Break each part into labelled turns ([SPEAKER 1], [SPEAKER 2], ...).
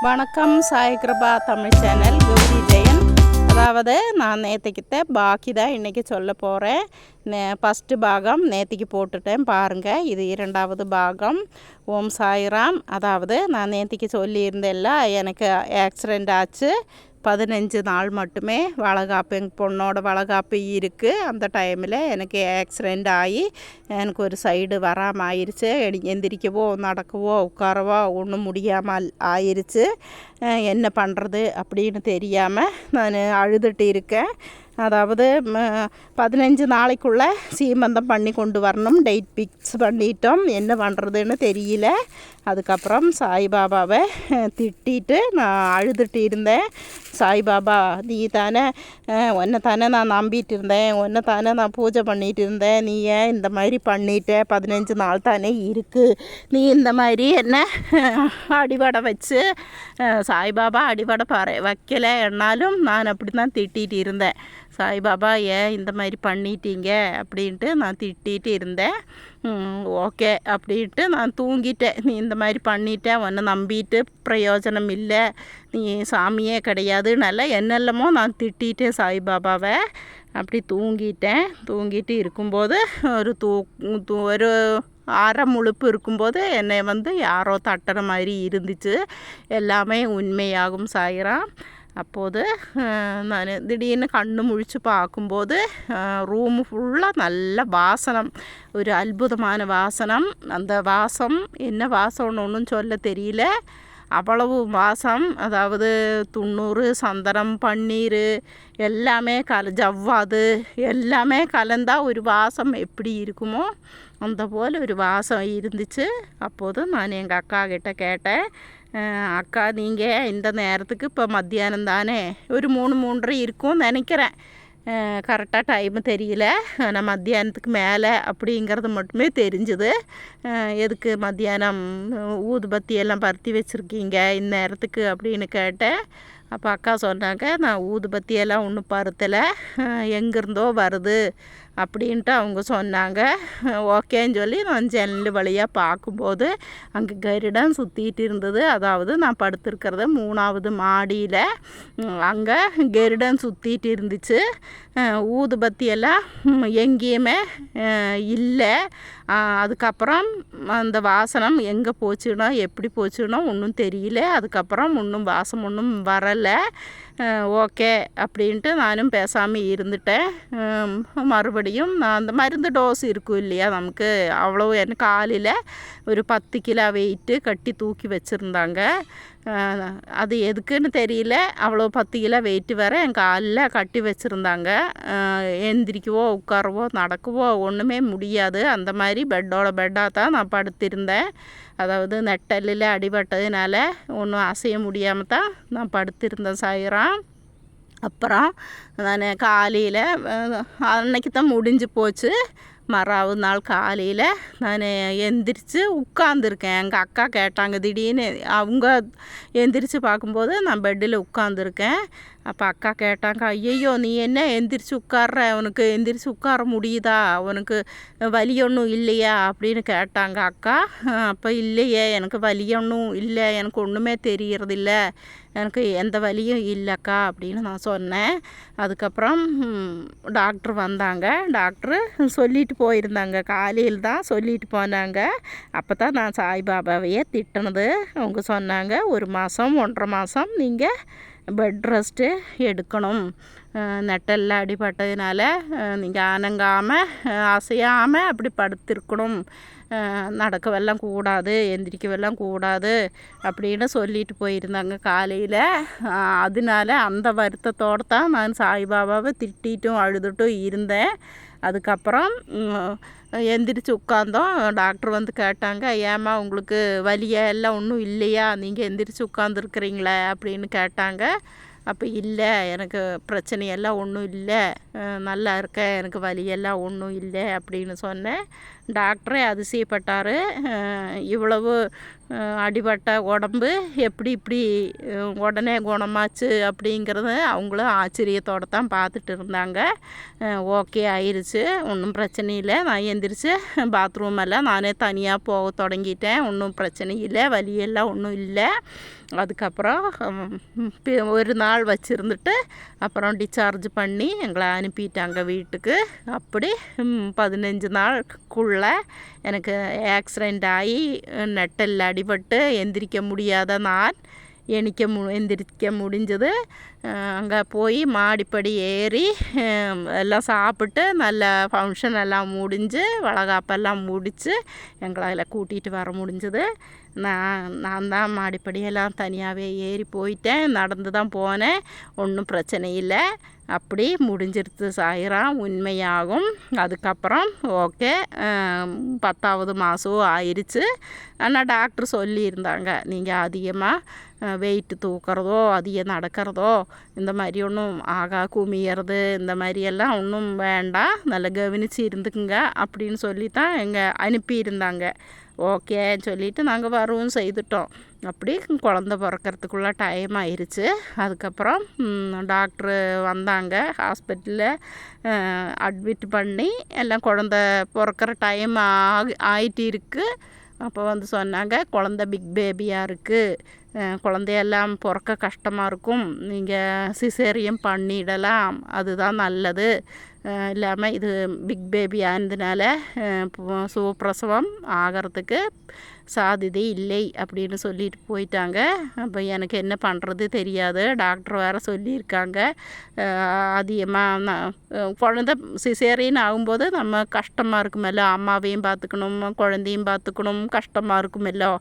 [SPEAKER 1] வணக்கம். சாய் கிருபா தமிழ் சேனல் கௌரி ஜெயன். அதாவது நான் நேற்றுக்கிட்ட பாக்கி தான் இன்றைக்கி சொல்ல போகிறேன். ஃபஸ்ட்டு பாகம் நேற்றுக்கு போட்டுட்டேன் பாருங்கள். இது இரண்டாவது பாகம். ஓம் சாய்ராம். அதாவது நான் நேற்றுக்கு சொல்லியிருந்தேன்ல, எனக்கு ஆக்சிடெண்ட் ஆச்சு. 15 நாள் மட்டுமே வளகாப்பு, எங்கள் பொண்ணோட வளகாப்பு இருக்குது. அந்த டைமில் எனக்கு ஆக்சிடெண்ட் ஆகி எனக்கு ஒரு சைடு வராமல் ஆயிடுச்சு. எந்திரிக்கவோ நடக்கவோ உட்காரவோ ஒன்றும் முடியாமல் ஆயிடுச்சு. என்ன பண்ணுறது அப்படின்னு தெரியாமல் நான் அழுதுட்டு இருக்கேன். அதாவது 15 நாளைக்குள்ளே சீமந்தம் பண்ணி கொண்டு வரணும். டேட் ஃபிக்ஸ் பண்ணிட்டோம். என்ன பண்ணுறதுன்னு தெரியல. அதுக்கப்புறம் சாய்பாபாவை திட்டிட்டு நான் அழுதுட்டு இருந்தேன். சாய்பாபா, நீ தானே, உன்னை தானே நான் நம்பிட்டு இருந்தேன், உன்னை தானே நான் பூஜை பண்ணிகிட்டு இருந்தேன், நீ ஏன் இந்த மாதிரி பண்ணிட்ட? 15 நாள் தானே இருக்குது, நீ இந்த மாதிரி என்ன அடிவடை வச்சு, சாய்பாபா அடிவடை வைக்கலை, என்னாலும் நான் அப்படி தான் திட்டிகிட்டு இருந்தேன். சாய்பாபா ஏன் இந்த மாதிரி பண்ணிட்டீங்க அப்படின்ட்டு நான் திட்டிகிட்டு இருந்தேன். ஓகே அப்படின்ட்டு நான் தூங்கிட்டேன். நீ இந்த மாதிரி பண்ணிட்ட, உன்னை நம்பிட்டு பிரயோஜனம் இல்லை, நீ சாமியே கிடையாதுனால என்னெல்லாமோ நான் திட்டிட்டேன் சாய்பாபாவை. அப்படி தூங்கிட்டு இருக்கும்போது ஒரு அரை முழுப்பு இருக்கும்போது என்னை யாரோ தட்டுற மாதிரி இருந்துச்சு. எல்லாமே உண்மையாகும் சாய்ராம். அப்போது நான் திடீர்னு கண்ணு முழித்து பார்க்கும்போது ரூமு ஃபுல்லாக நல்ல வாசனம், ஒரு அற்புதமான வாசனம். அந்த வாசம் என்ன வாசம்னு ஒன்றும் சொல்ல தெரியல, அவ்வளவு வாசம். அதாவது துண்ணூறு, சந்தனம், பன்னீர் எல்லாமே ஜவ்வாது எல்லாமே கலந்தால் ஒரு வாசம் எப்படி இருக்குமோ அந்த போல் ஒரு வாசம் இருந்துச்சு. அப்போது நான் எங்கள் அக்கா கிட்ட கேட்டேன், அக்கா நீங்கள் இந்த நேரத்துக்கு இப்போ மத்தியானம் தானே, ஒரு 3-3:30 இருக்கும்னு நினைக்கிறேன், கரெக்டாக டைமு தெரியல, ஆனால் மத்தியானத்துக்கு மேலே அப்படிங்கிறது மட்டுமே தெரிஞ்சுது. எதுக்கு மத்தியானம் ஊதுபத்தி எல்லாம் பருத்தி வச்சுருக்கீங்க இந்நேரத்துக்கு அப்படின்னு கேட்டேன். அப்போ அக்கா சொன்னாங்க, நான் ஊதுபத்தியெல்லாம் ஒன்றும் பருத்தலை, எங்கேருந்தோ வருது அப்படின்ட்டு அவங்க சொன்னாங்க. ஓகேன்னு சொல்லி நான் ஜன்னல் வழியாக பார்க்கும்போது அங்கே கருடன் சுற்றிட்டு இருந்தது. அதாவது நான் படுத்திருக்கிறத 3வது மாடியில், அங்கே கருடன் சுற்றிட்டு இருந்துச்சு. ஊதுபத்தியெல்லாம் எங்கேயுமே இல்லை. அதுக்கப்புறம் அந்த வாசனம் எங்கே போச்சுனோ எப்படி போச்சுனோ ஒன்றும் தெரியல. அதுக்கப்புறம் ஒன்றும் வாசம் ஒன்றும் வரலை. ஓகே அப்படின்ட்டு நானும் பேசாமல் இருந்துட்டேன். மறுபடியும் நான் அந்த மருந்து டோஸ் இருக்கும் இல்லையா நமக்கு, அவ்வளோ எனக்கு காலையில் ஒரு 10 கிலோ வெயிட்டு கட்டி தூக்கி வச்சுருந்தாங்க. அது எதுக்குன்னு தெரியல, அவ்வளோ 10 கிலோ வெயிட்டு வேறு என் காலில் கட்டி வச்சுருந்தாங்க. எந்திரிக்கவோ உட்காரவோ நடக்கவோ ஒன்றுமே முடியாது. அந்த மாதிரி பெட்டாக தான் நான் படுத்திருந்தேன். அதாவது நெட்டலில் அடிபட்டதுனால ஒன்றும் அசைய முடியாமல் தான் நான் படுத்திருந்தேன் சாய்ராம். அப்புறம் நான் காலையில் அன்னைக்கு தான் முடிஞ்சு போச்சு. மறாவது நாள் காலையில் நான் எந்திரிச்சு உட்காந்துருக்கேன். எங்கள் அக்கா கேட்டாங்க திடீர்னு, அவங்க எந்திரிச்சு பார்க்கும்போது நான் பெட்டில் உட்காந்துருக்கேன். அப்போ அக்கா கேட்டாங்க, ஐயையோ நீ என்ன எந்திரிச்சு உட்கார்ற, உனக்கு எந்திரிச்சு உட்கார முடியுதா, உனக்கு வலி ஒன்றும் இல்லையா அப்படின்னு கேட்டாங்க அக்கா. அப்போ இல்லையே, எனக்கு வலி ஒன்றும் இல்லை, எனக்கு ஒன்றுமே தெரியறதில்ல, எனக்கு எந்த வலியும் இல்லைக்கா அப்படின்னு நான் சொன்னேன். அதுக்கப்புறம் டாக்டர் வந்தாங்க. டாக்டரு சொல்லிட்டு போயிருந்தாங்க, காலையில் தான் சொல்லிட்டு போனாங்க. அப்போ தான் நான் சாய்பாபாவையே திட்டினது. அவங்க சொன்னாங்க, 1 மாதம் 1.5 மாதம் நீங்கள் பெட் ரெஸ்ட்டு எடுக்கணும், நெட்டலில் அடிபட்டதுனால நீங்கள் அனங்காமல் அசையாமல் அப்படி படுத்திருக்கணும், நடக்கவெல்லாம் கூடாது, எந்திரிக்கவெல்லாம் கூடாது அப்படின்னு சொல்லிட்டு போயிருந்தாங்க காலையில். அதனால அந்த வருத்தத்தோடு தான் நான் சாய்பாபாவை திட்டிட்டும் அழுதுட்டும் இருந்தேன். அதுக்கப்புறம் எந்திரிச்சு உட்காந்தோம். டாக்டர் கேட்டாங்க, ஏம்மா உங்களுக்கு வலியெல்லாம் ஒன்றும் இல்லையா, நீங்கள் எந்திரிச்சு உட்காந்துருக்குறீங்களே அப்படின்னு கேட்டாங்க. அப்போ இல்லை, எனக்கு பிரச்சனையெல்லாம் ஒன்றும் இல்லை, நல்லா இருக்கேன், எனக்கு வலியெல்லாம் ஒன்றும் இல்லை அப்படின்னு சொன்னேன். டாக்டரே அதிசயப்பட்டார். இவ்வளவு அடிபட்ட உடம்பு எப்படி இப்படி உடனே குணமாச்சு அப்படிங்கிறது அவங்களும் ஆச்சரியத்தோடு தான் பார்த்துட்டு இருந்தாங்க. ஓகே ஆயிடுச்சு, ஒன்றும் பிரச்சனை இல்லை. நான் எந்திரிச்சு பாத்ரூம் எல்லாம் நானே தனியாக போக தொடங்கிட்டேன். ஒன்றும் பிரச்சனை இல்லை, வலியெல்லாம் ஒன்றும் இல்லை. அதுக்கப்புறம் ஒரு நாள் வச்சுருந்துட்டு அப்புறம் டிஸ்சார்ஜ் பண்ணி எங்களை அனுப்பிட்டாங்க வீட்டுக்கு. அப்படி 15 நாளுக்குள்ளே எனக்கு ஆக்சிடெண்ட் ஆகி நெட்டில் அடிபட்டு எந்திரிக்க முடியாத நான் எந்திரிக்க முடிஞ்சது. அங்கே போய் மாடிப்படி ஏறி எல்லாம் சாப்பிட்டு நல்ல ஃபங்க்ஷன் எல்லாம் முடிஞ்சு வளகாப்பெல்லாம் முடித்து எங்களை அதில் கூட்டிகிட்டு வர முடிஞ்சது. நான் தான் மாடிப்படியெல்லாம் தனியாகவே ஏறி போயிட்டேன், நடந்து தான் போனேன். ஒன்றும் பிரச்சனை இல்லை. அப்படி முடிஞ்சிருத்து சாயிரம் உண்மையாகும். அதுக்கப்புறம் ஓகே 10வது மாதம் ஆயிடுச்சு. ஆனால் டாக்டர் சொல்லியிருந்தாங்க, நீங்கள் அதிகமாக வெயிட்டு தூக்கிறதோ அதிகம் நடக்கிறதோ இந்த மாதிரி ஒன்றும் குமியறது இந்த மாதிரியெல்லாம் ஒன்றும் வேண்டாம், நல்லா கவனித்து இருந்துக்குங்க அப்படின்னு சொல்லி தான் அனுப்பியிருந்தாங்க. ஓகேன்னு சொல்லிவிட்டு நாங்கள் வரவும் செய்துட்டோம். அப்படி குழந்த பிறக்கிறதுக்குள்ள டைம் ஆயிடுச்சு. அதுக்கப்புறம் டாக்டரு வந்தாங்க, ஹாஸ்பிட்டலில் அட்மிட் பண்ணி எல்லாம் குழந்த பிறக்கிற டைம் ஆகிட்டு இருக்குது. அப்போ வந்து சொன்னாங்க, குழந்த பிக் பேபியாக இருக்குது, குழந்தையெல்லாம் பிறக்க கஷ்டமாக இருக்கும், நீங்கள் சிசேரியன் பண்ணிடலாம், அதுதான் நல்லது. இல்லாமல் இது பிக் பேபி ஆனதுனால சுகப்பிரசவம் ஆகிறதுக்கு சாதிதே இல்லை அப்படின்னு சொல்லிட்டு போயிட்டாங்க. அப்போ எனக்கு என்ன பண்ணுறது தெரியாது. டாக்டர் வேறு சொல்லியிருக்காங்க, அதிகமாக குழந்த சிசேரியன் ஆகும்போது நம்ம கஷ்டமாக இருக்குமல்ல, அம்மாவையும் பார்த்துக்கணும் குழந்தையும் பார்த்துக்கணும், கஷ்டமாக இருக்குமல்லோ.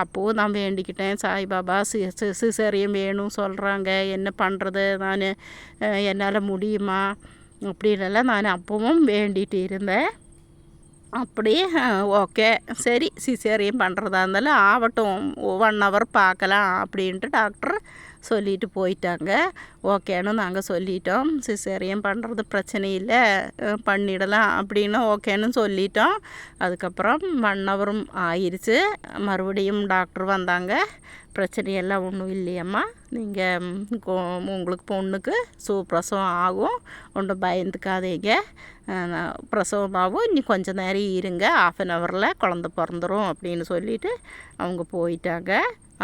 [SPEAKER 1] அப்போவும் நான் வேண்டிக்கிட்டேன், சாய்பாபா சிசேரியன் வேணும் சொல்கிறாங்க, என்ன பண்ணுறது, நான் என்னால் முடியுமா அப்படின்னெல்லாம் நான் அப்பவும் வேண்டிகிட்டு இருந்தேன். அப்படி ஓகே சரி சிசேரியன் பண்ணுறதா இருந்தாலும் ஆகட்டும், 1 hour பார்க்கலாம் அப்படின்ட்டு டாக்டர் சொல்லிட்டு போயிட்டாங்க. ஓகேன்னு நாங்கள் சொல்லிட்டோம், சிசேரியன் பண்ணுறது பிரச்சனை இல்லை, பண்ணிடலாம் அப்படின்னு ஓகேன்னு சொல்லிட்டோம். அதுக்கப்புறம் 1 hour ஆயிடுச்சு. மறுபடியும் டாக்டர் வந்தாங்க, பிரச்சனையெல்லாம் ஒன்றும் இல்லையம்மா, நீங்கள் உங்களுக்கு பொண்ணுக்கு சுகப்பிரசவம் ஆகும், ஒன்றும் பயந்துக்காதீங்க, பிரசவமாகவும் இன்னும் கொஞ்சம் நேரம் இருங்க, 1/2 hour குழந்த பிறந்துடும் அப்படின்னு சொல்லிவிட்டு அவங்க போயிட்டாங்க.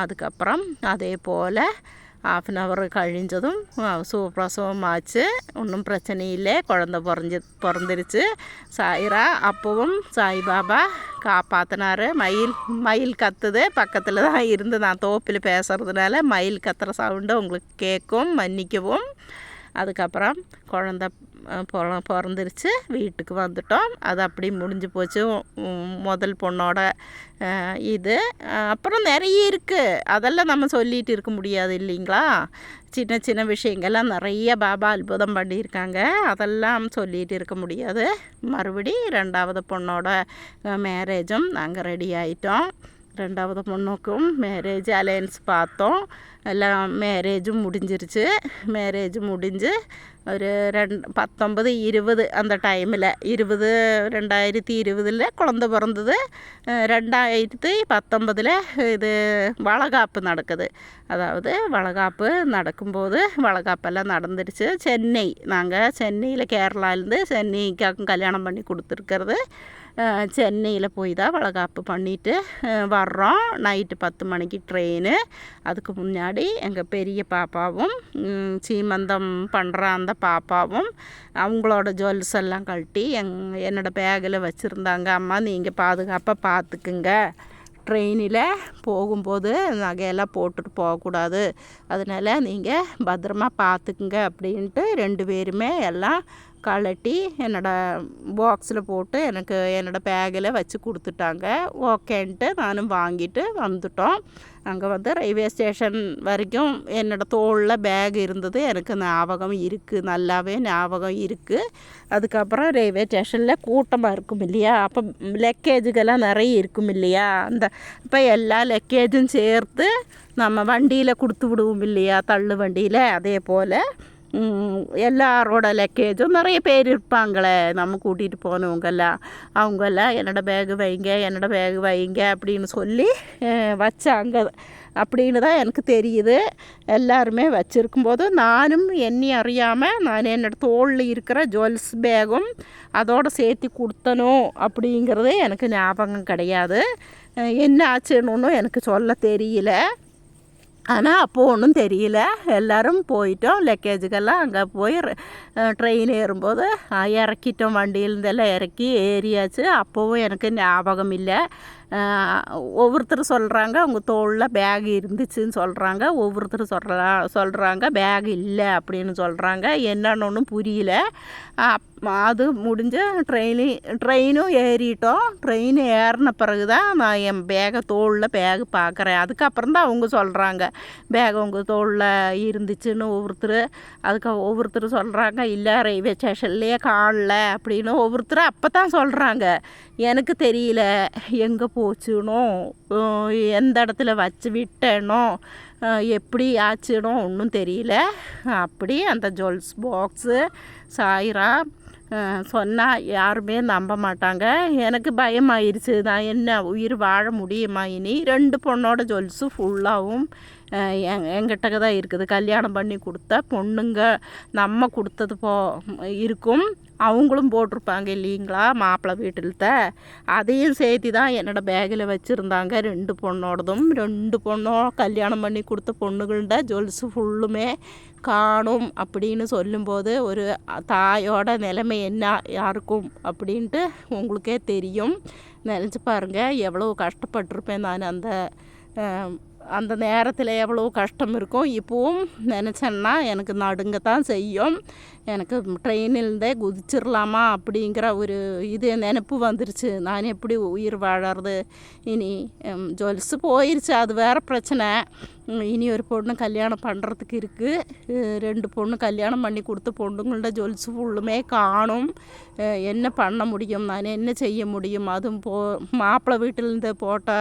[SPEAKER 1] அதுக்கப்புறம் அதே போல் 1/2 hour கழிஞ்சதும் சுகப்பிரசவம் ஆச்சு, ஒன்றும் பிரச்சனை இல்லை, குழந்த பிறந்துருச்சு. சாயிரா அப்பவும் சாய்பாபா காப்பாற்றினார். மயில் கத்துது, பக்கத்தில் தான் இருந்து நான் தோப்பில் பேசுகிறதுனால மயில் கத்துற சவுண்டு உங்களுக்கு கேட்கும், மன்னிக்கவும். அதுக்கப்புறம் குழந்த பிறந்துருச்சு, வீட்டுக்கு வந்துட்டோம். அது அப்படி முடிஞ்சு போச்சு முதல் பொண்ணோட இது. அப்புறம் நிறைய இருக்குது, அதெல்லாம் நம்ம சொல்லிகிட்டு இருக்க முடியாது இல்லைங்களா. சின்ன சின்ன விஷயங்கள்லாம் நிறைய பாபா அற்புதம் பண்ணியிருக்காங்க, அதெல்லாம் சொல்லிகிட்டு இருக்க முடியாது. மறுபடி 2வது பொண்ணோட மேரேஜும் நாங்கள் ரெடி ஆகிட்டோம். 2வது பொண்ணுக்கும் மேரேஜ் அலையன்ஸ் பார்த்தோம், எல்லாம் மேரேஜும் முடிஞ்சிருச்சு. மேரேஜ் முடிஞ்சு ஒரு 19-20 அந்த டைமில் 2020 குழந்த பிறந்தது. 2019 இது வளகாப்பு நடக்குது. அதாவது வளகாப்பு நடக்கும்போது வளகாப்பெல்லாம் நடந்துருச்சு. நாங்கள் சென்னையில் கேரளாவிலேருந்து சென்னைக்காக கல்யாணம் பண்ணி கொடுத்துருக்கிறது. சென்னையில் போய் தான் வளகாப்பு பண்ணிவிட்டு வர்றோம். நைட்டு 10 மணிக்கு ட்ரெயின். அதுக்கு முன்னாடி எங்கள் பெரிய பாப்பாவும் சீமந்தம் பண்ணுற அந்த பாப்பாவும் அவங்களோட ஜுவல்ஸ் எல்லாம் கழட்டி என்னோடய பேக்கில் வச்சுருந்தாங்க. அம்மா நீங்கள் பாதுகாப்பாக பார்த்துக்குங்க, ட்ரெயினில் போகும்போது நகையெல்லாம் போட்டுட்டு போகக்கூடாது, அதனால் நீங்கள் பத்திரமா பார்த்துக்குங்க அப்படின்ட்டு 2 பேருமே எல்லாம் கழட்டி என்னோடய பாக்ஸில் போட்டு எனக்கு என்னோடய பேக்கில் வச்சு கொடுத்துட்டாங்க. ஓகேன்ட்டு நானும் வாங்கிட்டு வந்துட்டோம். அங்கே வந்து ரயில்வே ஸ்டேஷன் வரைக்கும் என்னோடய தோளில் பேக் இருந்தது எனக்கு ஞாபகம் இருக்குது, நல்லாவே ஞாபகம் இருக்குது. அதுக்கப்புறம் ரயில்வே ஸ்டேஷனில் கூட்டமாக இருக்கும் இல்லையா, அப்போ லக்கேஜுக்கெல்லாம் நிறைய இருக்கும் இல்லையா, இப்போ எல்லா லக்கேஜும் சேர்த்து நம்ம வண்டியில் கொடுத்து விடுவோம் இல்லையா, தள்ளு வண்டியில், அதே போல் எல்லாரோட லக்கேஜும் நிறைய பேர் இருப்பாங்களே நம்ம கூட்டிகிட்டு போனவங்கெல்லாம். அவங்கெல்லாம் என்னோடய பேகு வைங்க அப்படின்னு சொல்லி வச்சாங்க அப்படின்னு தான் எனக்கு தெரியுது. எல்லாருமே வச்சுருக்கும்போது நானும் என்னை அறியாமல் நான் என்னோடய தோளில் இருக்கிற ஜுவல்ஸ் பேகும் அதோடு சேர்த்து கொடுத்தனும் அப்படிங்கிறது எனக்கு ஞாபகம் கிடையாது. என்ன ஆச்சுன்னு எனக்கு சொல்ல தெரியல. ஆனால் அப்போது ஒன்றும் தெரியல. எல்லோரும் போயிட்டோம். லக்கேஜுக்கெல்லாம் அங்கே போய் ட்ரெயின் ஏறும்போது இறக்கிட்டோம். வண்டியிலேருந்தெல்லாம் இறக்கி ஏறியாச்சு. அப்போவும் எனக்கு ஞாபகம் இல்லை. ஒவ்வொருத்தர் சொல்கிறாங்க அவங்க தோளில் பேக் இருந்துச்சுன்னு சொல்கிறாங்க. ஒவ்வொருத்தர் சொல்கிறாங்க பேக் இல்லை அப்படின்னு சொல்கிறாங்க. என்னன்னு ஒன்றும் புரியல. அது முடிஞ்ச ட்ரெயினும் ஏறிட்டோம். ட்ரெயின் ஏறின பிறகு தான் நான் என் தோளில் பேகு பார்க்குறேன். அதுக்கப்புறம் தான் அவங்க சொல்கிறாங்க பேக் உங்கள் தோளில் இருந்துச்சுன்னு ஒவ்வொருத்தர் சொல்கிறாங்க இல்லை ரயில்வே ஸ்டேஷன்லேயே காணல அப்படின்னு ஒவ்வொருத்தர் அப்போ தான் சொல்கிறாங்க. எனக்கு தெரியல எங்கே போச்சுனோ எந்த இடத்துல வச்சு விட்டேனோ எப்படி ஆச்சுனோ ஒன்றும் தெரியல. அப்படி அந்த ஜுவல்ஸ் பாக்ஸு சாயிரா சொன்னால் யாருமே நம்ப மாட்டாங்க. எனக்கு பயமாயிருச்சு. நான் என்ன உயிர் வாழ முடியுமா இனி? 2 பொண்ணோட ஜுவல்ஸு ஃபுல்லாகவும் எங்கிட்ட தான் இருக்குது. கல்யாணம் பண்ணி கொடுத்த பொண்ணுங்க நம்ம கொடுத்தது இருக்கும். அவங்களும் போட்டிருப்பாங்க இல்லைங்களா மாப்பிள்ளை வீட்டில்த. அதையும் சேர்த்து தான் என்னோடய பேக்கில் வச்சுருந்தாங்க. 2 பொண்ணோடதும் 2 பொண்ணும் கல்யாணம் பண்ணி கொடுத்த பொண்ணுகள்ட ஜுவல்ஸு ஃபுல்லுமே காணும் அப்படின்னு சொல்லும்போது ஒரு தாயோட நிலைமை என்ன யாருக்கும் அப்படின்ட்டு உங்களுக்கே தெரியும். நினச்சி பாருங்கள் எவ்வளோ கஷ்டப்பட்டிருப்பேன் நான். அந்த நேரத்தில் எவ்வளோ கஷ்டம் இருக்கும். இப்போவும் நினச்சேன்னா எனக்கு நடுங்க தான் செய்யும். எனக்கு ட்ரெயினில்தே குதிச்சிடலாமா அப்படிங்கிற ஒரு நினப்பு வந்துருச்சு. நான் எப்படி உயிர் வாழறது இனி? ஜுவல்ஸு போயிடுச்சு, அது வேறு பிரச்சனை. இனி ஒரு பொண்ணு கல்யாணம் பண்ணுறதுக்கு இருக்குது. 2 பொண்ணு கல்யாணம் பண்ணி கொடுத்த பொண்ணுங்கள்ட ஜுவல்ஸு ஃபுல்லுமே காணும். என்ன பண்ண முடியும்? நான் என்ன செய்ய முடியும்? அதுவும் மாப்பிள்ளை வீட்டிலேருந்து போட்ட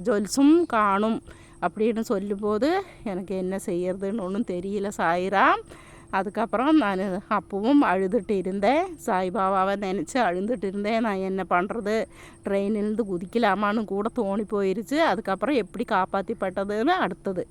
[SPEAKER 1] ஜுவல்ஸும் காணும் அப்படின்னு சொல்லும்போது எனக்கு என்ன செய்யறதுன்னு ஒன்றும் தெரியல சாயிரா. அதுக்கப்புறம் நான் அப்பவும் அழுதுட்டு இருந்தேன். சாய்பாபாவை நினச்சி அழுதுட்டு இருந்தேன். நான் என்ன பண்ணுறது? ட்ரெயினிலேருந்து குதிக்கலாமான்னு கூட தோணி போயிடுச்சு. அதுக்கப்புறம் எப்படி காப்பாற்றிப்பட்டதுன்னு அடுத்தது.